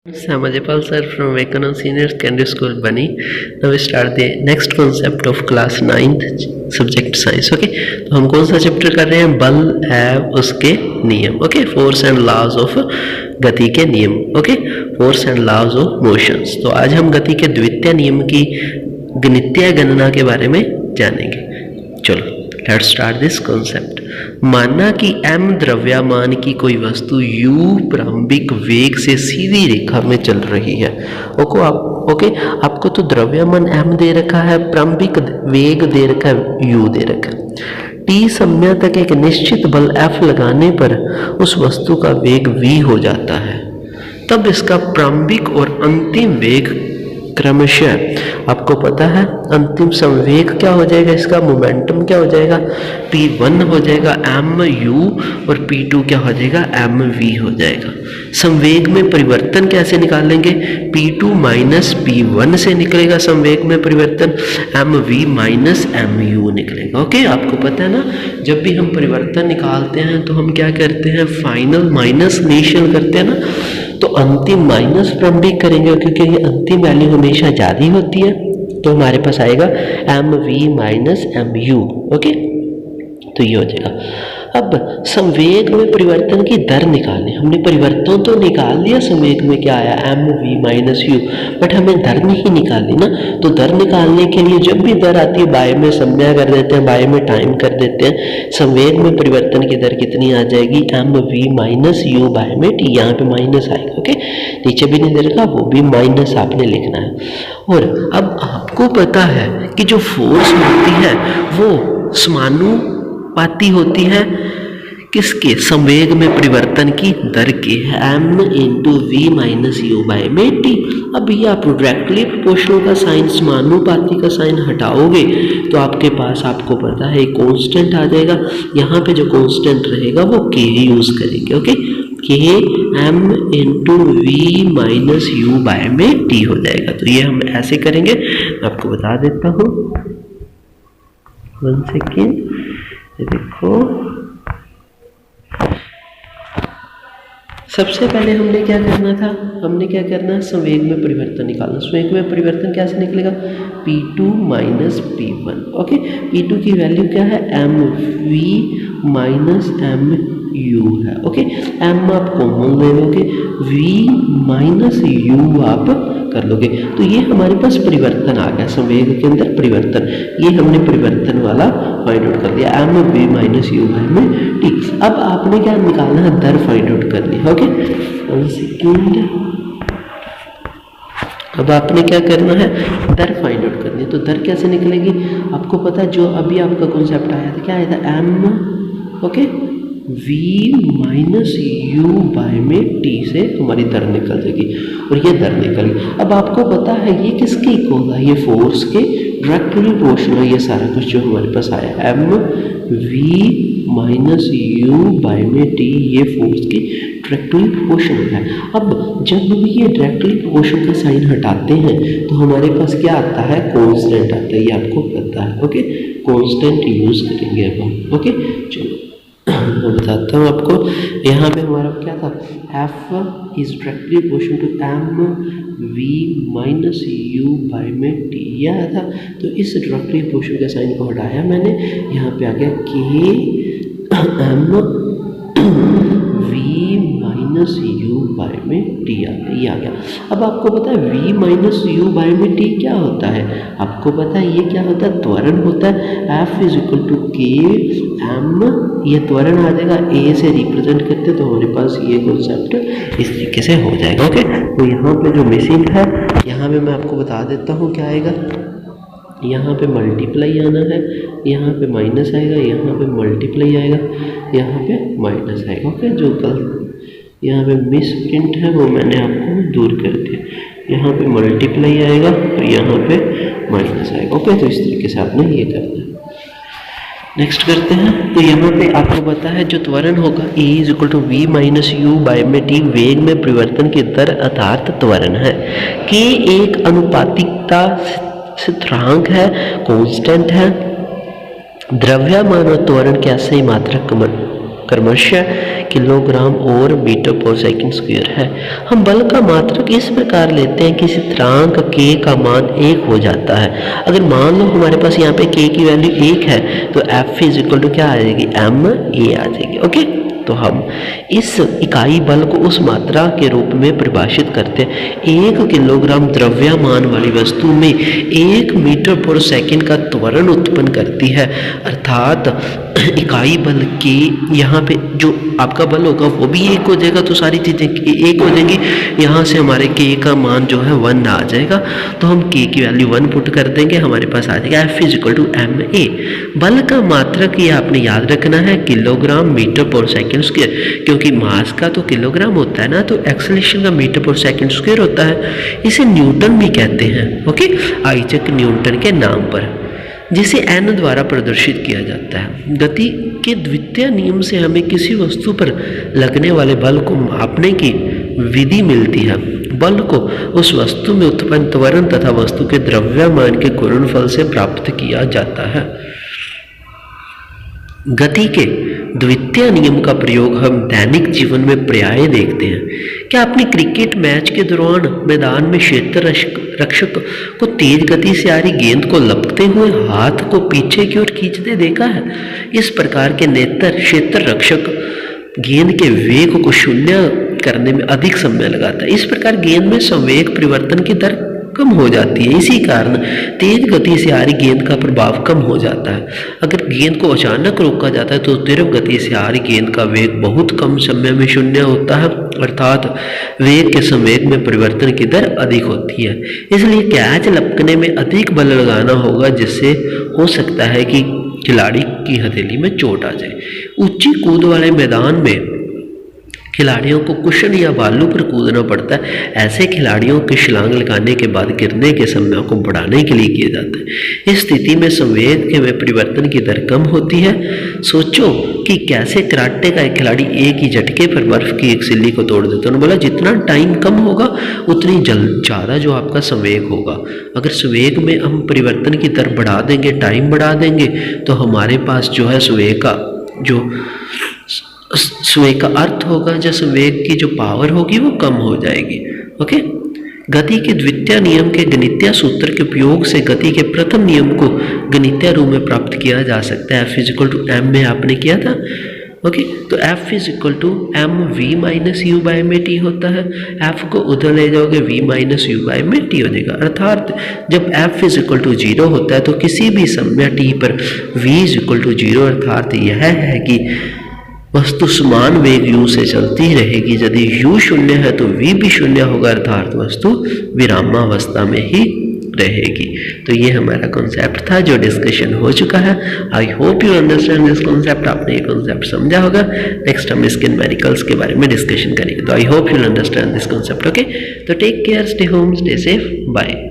I'm Ajipal sir from Vivekananda Senior Secondary School, Bani. Now we start the next concept of class 9th subject science. Okay, तो हम कौन सा chapter कर रहे हैं? बल एवं उसके नियम. Okay, force and laws of गति के नियम. Okay, force and laws of motions. तो आज हम गति के द्वितीय नियम की गणितीय गणना के बारे में जानेंगे. चलो लेट्स स्टार्ट दिस कॉन्सेप्ट. माना कि m द्रव्यमान की कोई वस्तु u प्रारंभिक वेग से सीधी रेखा में चल रही है. आपको तो द्रव्यमान m दे रखा है, प्रारंभिक वेग दे रखा है, u दे रखा है. t समय तक एक निश्चित बल F लगाने पर उस वस्तु का वेग v हो जाता है. तब इसका प्रारंभिक और अंतिम वेग क्रमशः आपको पता है अंतिम संवेग क्या हो जाएगा, इसका मोमेंटम क्या हो जाएगा, P1 हो जाएगा mu और P2 क्या हो जाएगा, mv हो जाएगा. संवेग में परिवर्तन कैसे निकालेंगे? P2 माइनस P1 से निकलेगा संवेग में परिवर्तन, mv माइनस mu निकलेगा. ओके, आपको पता है ना, जब भी हम परिवर्तन निकालते हैं तो हम क्या करते हैं, फाइनल माइनस इनिशियल करते हैं ना, तो अंतिम माइनस प्रारंभिक करेंगे क्योंकि ये अंतिम वैल्यू हमेशा ज़्यादा होती है. तो हमारे पास आएगा mv माइनस mu. ओके, तो ये हो जाएगा. अब संवेग में परिवर्तन की दर निकालनी. हमने परिवर्तन तो निकाल लिया, संवेग में क्या आया, mv माइनस u, बट हमें दर नहीं निकालनी ना. तो दर निकालने के लिए जब भी दर आती है बाय में संज्ञा कर देते हैं, बाय में टाइम कर देते हैं. संवेग में परिवर्तन की दर कितनी आ जाएगी, mv माइनस u बाय में t. यहाँ पे माइनस आएगा. ओके, नीचे भी नहीं दे रखा, वो भी माइनस आपने लिखना है. और अब आपको पता है कि जो फोर्स होती है वो समानुपाती होती है किसके, संवेग में परिवर्तन की दर के, m into v minus u by में टी. अब ये आप डायरेक्टली प्रोपोर्शनल का साइन, समानुपाती का साइन हटाओगे तो आपके पास, आपको पता है, कांस्टेंट आ जाएगा. यहाँ पे जो कांस्टेंट रहेगा वो k यूज करेंगे. Okay, k m into v minus u by में t हो जाएगा. तो ये हम ऐसे करेंगे, आपको बता देता हूँ. 1 सेकेंड, देखो सबसे पहले हमने क्या करना था, हमने क्या करना है, संवेग में परिवर्तन निकालना. संवेग में परिवर्तन कैसे निकलेगा, P2 minus P1. Okay, P2 की वैल्यू क्या है, mv माइनस mu है. ओके, m आप कॉमन ले लोगे, v माइनस u आप कर लोगे. तो ये हमारे पास परिवर्तन आ गया, संवेग के अंदर परिवर्तन. ये हमने परिवर्तन वाला फाइंड आउट कर दिया, mv माइनस u बाय में t. अब आपने क्या निकालना है, दर फाइंड आउट करनी है. Okay, 1 second. अब आपने क्या करना है, दर फाइंड आउट करनी है. तो दर कैसे निकलेगी, आपको पता है, जो अभी आपका कॉन्सेप्ट आया था, क्या आया था, m okay v minus u by में t से हमारी दर निकल जाएगी. और ये दर निकल गई. अब आपको पता है ये किसके इक्वल है, ये फोर्स के डायरेक्टली प्रोपोर्शनल. ये सारा कुछ जो हमारे पास आया, m v minus u by में t, ये फोर्स की डायरेक्टली प्रोपोर्शनल है. अब जब भी ये डायरेक्टली प्रोपोर्शनल का साइन हटाते हैं तो हमारे पास क्या आता है, कांस्टेंट आता है. ये आपको पता है. ओके, कांस्टेंट यूज करेंगे अब हम. ओके, चलो मैं बताता हूँ आपको. यहाँ पे हमारा क्या था, f is directly proportional to m v minus u by में t, यह आया था. तो इस डायरेक्टली प्रोपोर्शनल के साइन को हटाया मैंने, यहाँ पे आ गया k m v minus u by में t आ गया. ये आ गया. अब आपको पता है v माइनस u बाय में t क्या होता है, आपको पता है ये क्या होता है, त्वरण होता है. f is equal to k m, ये त्वरण आ जाएगा, a से रिप्रेजेंट करते, तो हमारे पास ये कॉन्सेप्ट इस तरीके से हो जाएगा. ओके, तो यहाँ पे जो मिसिंग है, यहाँ पे मैं आपको बता देता हूँ क्या आएगा. यहाँ पे मल्टीप्लाई आना है, यहाँ पे माइनस आएगा, यहाँ पे मल्टीप्लाई आएगा, यहाँ पे माइनस आएगा. ओके, जो कल यहाँ पे मिस प्रिंट है वो मैंने आपको दूर कर दिया. यहाँ पे मल्टीप्लाई आएगा और यहाँ पे माइनस आएगा. ओके, तो इस तरीके से आपने ये करना है. नेक्स्ट करते हैं. तो यहाँ पे आपको पता है जो त्वरण होगा, a is equal to v minus u by में टी, वेग में परिवर्तन की दर अर्थात त्वरण है. k एक अनुपातिकता स्थिरांक है, कांस्टेंट है. द्रव्यमान और त्वरण के ऐसे ही मात्रक क्रमशः किलोग्राम और मीटर पर सेकंड स्क्वायर है। हम बल का मात्रक इस प्रकार लेते हैं कि स्थिरांक k का मान 1 हो जाता है। अगर मान लो हमारे पास यहाँ पे k की वैल्यू 1 है तो F इज इक्वल टू क्या आ जाएगी, ma आ जाएगी। ओके, तो हम इस इकाई बल को उस मात्रा के रूप में परिभाषित करते हैं। 1 किलोग्राम द्रव्यमान वाली वस्तु में 1 मीटर पर सेकंड का त्वरण उत्पन्न करती है, अर्थात इकाई बल के यहाँ पे जो आपका बल होगा वो भी 1 हो जाएगा, तो सारी चीज़ें 1 हो जाएंगी। यहाँ से हमारे k का मान जो है 1 आ जाएगा, तो हम k की वैल्यू 1 पुट कर देंगे, हमारे पास आ जाएगा F is equal to ma। बल का मात्रक ये आपने याद रखना है किलोग्राम मीटर पर सेकंड स्क्वायर, क्योंकि मास का तो किलोग्राम होता है ना, तो एक्सेलरेशन का मीटर पर सेकंड स्क्वायर होता है। इसे न्यूटन भी कहते हैं, ओके, आइजैक न्यूटन के नाम पर, जिसे n द्वारा प्रदर्शित किया जाता है। गति के द्वितीय नियम से हमें किसी वस्तु पर लगने वाले बल को मापने की विधि मिलती है। बल को उस वस्तु में उत्पन्न त्वरण तथा वस्तु के द्रव्यमान के गुणनफल से प्राप्त किया जाता है। गति के द्वितीय नियम का प्रयोग हम दैनिक जीवन में प्रायः देखते हैं। क्या आपने क्रिकेट मैच के दौरान मैदान में क्षेत्र रक्षक को तेज गति से आ रही गेंद को लपकते हुए हाथ को पीछे की ओर खींचते देखा है? इस प्रकार के नेत्र क्षेत्र रक्षक गेंद के वेग को शून्य करने में अधिक समय लगाता है। इस प्रकार गेंद में संवेग परिवर्तन की दर कम हो जाती है। इसी कारण तेज गति से आ रही गेंद का प्रभाव कम हो जाता है। अगर गेंद को अचानक रोका जाता है तो तीव्र गति से आ रही गेंद का वेग बहुत कम समय में शून्य होता है, अर्थात वेग के संवेग में परिवर्तन की दर अधिक होती है। इसलिए कैच लपकने में अधिक बल लगाना होगा, जिससे हो सकता है कि खिलाड़ी की हथेली में चोट आ जाए। ऊंची कूद वाले मैदान में खिलाड़ियों को कुशन या बालू पर कूदना पड़ता है। ऐसे खिलाड़ियों के छलांग लगाने के बाद गिरने के समय को बढ़ाने के लिए किया जाता है। इस स्थिति में संवेग के में परिवर्तन की दर कम होती है। सोचो कि कैसे कराटे का एक खिलाड़ी एक ही झटके पर बर्फ की एक सिल्ली को तोड़ देता है। उन्होंने बोला जितना टाइम कम होगा उतनी ज़्यादा जो आपका संवेग होगा। अगर संवेग में हम परिवर्तन की दर बढ़ा देंगे, टाइम बढ़ा देंगे, तो हमारे पास जो है संवेग का अर्थ होगा, जो संवेग की जो पावर होगी वो कम हो जाएगी। ओके, गति के द्वितीय नियम के गणितीय सूत्र के उपयोग से गति के प्रथम नियम को गणितीय रूप में प्राप्त किया जा सकता है। F is equal to m में आपने किया था। ओके, तो F is equal to mv minus u by में t होता है। F को उधर ले जाओगे v माइनस u बाई में t हो जाएगा, अर्थात जब F इज इक्वल टू 0 होता है तो किसी भी समय t पर v इज इक्वल टू 0, अर्थात यह है कि वस्तु समान वेग u से चलती रहेगी। यदि u शून्य है तो v भी शून्य होगा, अर्थात वस्तु विरामावस्था में ही रहेगी। तो ये हमारा कॉन्सेप्ट था जो डिस्कशन हो चुका है। आई hope you understand this concept. आपने ये कॉन्सेप्ट समझा होगा। नेक्स्ट हम स्किन मेडिकल्स के बारे में डिस्कशन करेंगे। तो I hope you understand this concept. Okay, तो take care, stay home, stay safe, bye.